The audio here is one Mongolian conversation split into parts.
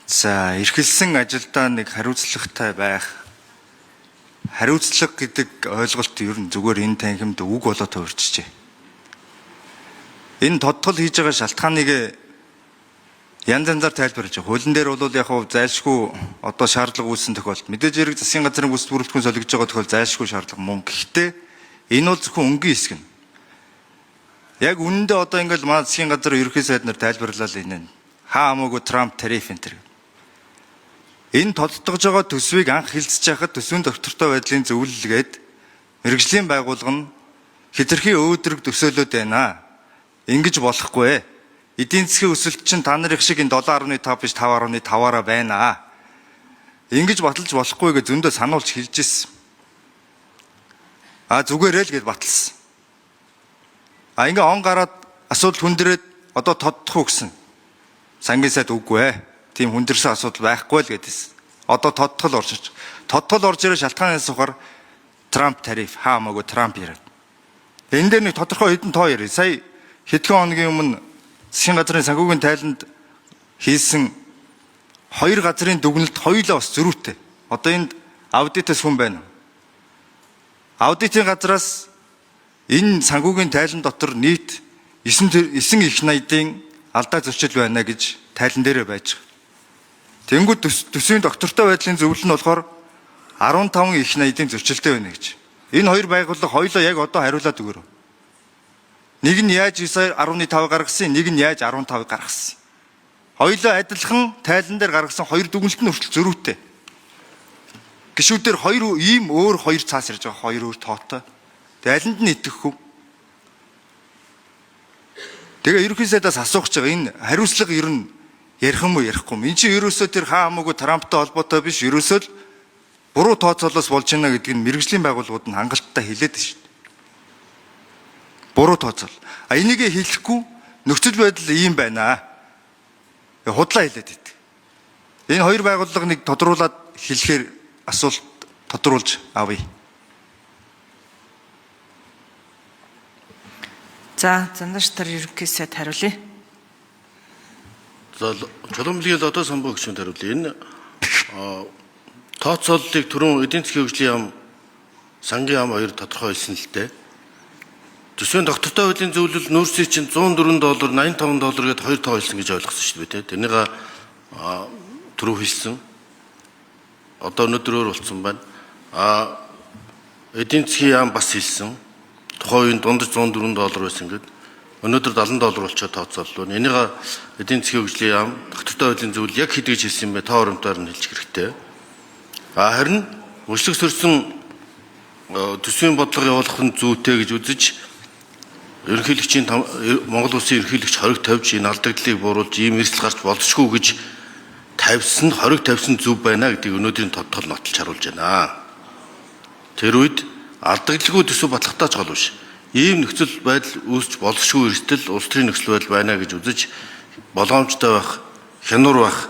За, эрхэлсэн ажилдаа нэг хариуцлагатай байх. Хариуцлага гэдэг ойлголт ер нь зүгээр энэ танхимд үг болоод хувирчжээ. Энэ тодтол хийж байгаа шалтгааныг янз янзаар тайлбарлаж байгаа. Хуулийн дээр бол яг хав зайлшгүй одоо шаардлага үүссэн тохиолдолд мэдээж хэрэг засгийн газрын бүс бүрэлдэхүүн солигдож байгаа тохиолдолд зайлшгүй шаардлага мөн. Гэхдээ энэ бол зөвхөн өнгийн хэсэг нь. Яг үнэндээ одоо ингээл манай засгийн газрын ерөнхий сайд нар тайлбарлалаа л энэ. Хаа хамаагүй Трамп тариф энэ төр. Энэ тодтогж байгаа төсвийг анх хилцэж байхад төсвийн доктортой байдлын зөвлөлгээд мэргэжлийн байгууллага нь хэтэрхий өөдрөг төсөөлөд байна. Ингэж болохгүй. Эдийн засгийн өсөлт чинь та нарын шиг энэ 7.5 биш 5.5-аараа байна. Ингэж баталж болохгүй гэж зөндөө сануулж хэлж ирсэн. Зүгээрээ л гэж баталсан. Ингээ он гараад асуудал хүндрээд одоо тодтох уу гэсэн. Сангийн сайд үгүй ээ. Тийм хүндэрсэн асуудал байхгүй л гэдээс. Одоо тодтол орж ирж. Тодтол орж ирэх шалтгааны сухаар Трамп тариф хаамаагүй Трамп яриад. Энэ дээр нэг тодорхой хэдэн тоо ярив. Сая хэдхэн хоногийн өмнө засгийн газрын санхүүгийн тайланд хийсэн хоёр газрын дүгнэлт хоёулаа бас зөрүүтэй. Одоо энд аудитээс хүн байна. Аудитын газраас энэ санхүүгийн тайлан дотор нийт 9 их найдын алдаа зөрчил байна гэж тайлан дээрээ байж байгаа. Тэнгүүд төсвийн доктортой байдлын зөвлөл нь болохоор 15 их найдын зөрчилтэй байна гэж. Энэ хоёр байгууллага хоёулаа яг одоо хариулаад өгөөрэй. Нэг нь яаж 9.15 гаргасан, нэг нь яаж 15 гаргасан. Хоёулаа адилхан тайлан дээр гаргасан хоёр дүгнэлт нь хүртэл зөрүүтэй. Гишүүдээр хоёр ийм өөр хоёр цаас ирж байгаа, хоёр өөр тоотой. Алинд нь итгэхгүй. Тэгээ ерөнхий сайдаас асуух гэж байгаа энэ хариуцлага ер нь ярих юм уу ярихгүй юм. Энд чинь ерөөсөө тэр хаа хамаагүй Трамптай холбоотой биш, ерөөсөө л буруу тооцоолоос болж байна гэдгийг мэргэжлийн байгууллагууд нь хангалттай хэлээд байна шүү дээ. Буруу тооцоол. Энийг хэлэхгүй нөхцөл байдал ийм байна. Худлаа хэлээд идэв. Энэ хоёр байгууллага нэг тодруулаад хэлэхээр асуулт тодруулж авъя. За, зандаштар ерөнхий сайд хариулъя. За, Чулуумлгийн одоо самбуу гишүүнд хариулъя. Энэ тооцооллыг түрүүн эдийн засгийн хөгжлийн яам, сангийн яам хоёр тодорхой хэлсэн л дээ. Төсвийн доктортой байдлын зөвлөл нүүрсийн чинь $104, $85 гээд хоёр тоо хэлсэн гэж ойлгосон шүү дээ. Тэрнийг түрүү хэлсэн. Одоо өнөөдөр өөр болсон байна. Эдийн засгийн яам бас хэлсэн. Тухайн үеийн дундаж $104 байсан гэдэг. Өнөөдөр $70 болчиход тооцооллоо. Энийг эдийн засгийн хөгжлийн яам, доктортой байдлын зөвлөл яг хэд гэж хэлсэн бэ? Тоо оромтоор нь хэлчих хэрэгтэй. Харин өчлөг сөрсөн төсвийн бодлого явуулах нь зүйтэй гэж үзэж ерөнхийлөгчийн Монгол Улсын ерөнхийлөгч хориг тавьж энэ алдагдлыг бууруулж ийм эрсдэл гарч болзошгүй гэж хориг тавьсан зөв байна гэдгийг өнөөдрийн тодтол нотолж харуулж байна. Тэр үед алдагдлгүй төсөв батлагтаач гол биш. Ийм нөхцөл байдал үүсч болзошгүй эрсдэл улс төрийн нөхцөл байдал байна гэж үзэж болгоомжтой байх, хянуур байх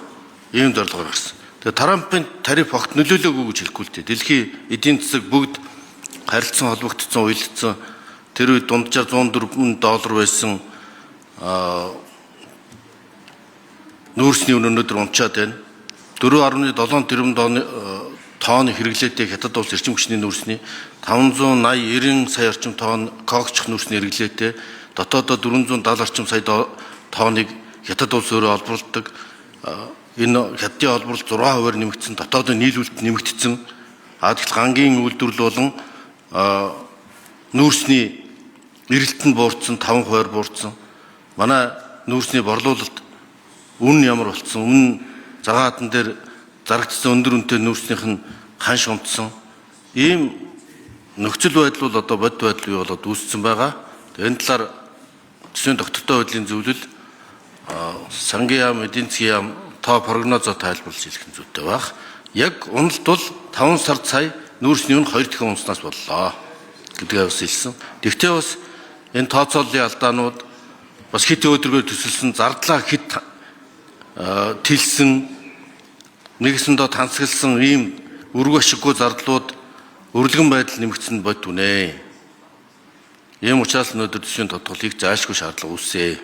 ийм зорилгоор гарсан. Тэгээ Трампын тариф огт нөлөөлөөгүй гэж хэлэхгүй л дээ. Дэлхийн эдийн засаг бүгд харилцан холбогдсон, уялдсан. Тэр үед дунджаар $104 байсан нүүрсний үн өнөөдөр унчаад байна. 4.7 тэрбум тонны хэрэглээтэй хятад улс эрчим хүчний нүүрсний 580-90 сая орчим тонн когч нүүрсний хэрэглээтэй дотоодоо 470 орчим сая тонныг хятад улс өөрөө олборлдог. Энэ хятадын олборлолт 6%-аар нэмэгдсэн, дотоодын нийлүүлэлт нэмэгдсэн. Тэгэхдээ гангийн үйлдвэрлэл болон нүүрсний эрэлтэнд буурсан 5%-аар буурсан. Манай нүүрсний борлуулалт үн ямар болсон? Үн заргаатан дээр зарагдсан өндөр үнэтэй нүүрснийх нь ханш унтсан. Ийм нөхцөл байдал бол одоо бод байдал бий болоод үүссэн байгаа. Энэ талаар төсвийн доктортой байдлын зөвлөл сангийн яам, эдийн засгийн яам тоо прогнозоо тайлбарлаж хэлэх нь зүйтэй байх. Яг уналт бол 5 сард сая нүүрсний үн 2 дахин унснаас боллоо гэдгийг бас хэлсэн. Тэгвэл бас энэ тооцооллын алдаанууд бас хит өдрөөр төсөлсөн зардлаа хит тэлсэн нэгсэндээ тансагласан ийм өргө ашиггүй зардлууд өрлөгөн байдал нэмэгдсэн бод үнэ. Ийм учраас өнөөдөр төсвийн тодтголыг заашгүй шаардлага үүсэ.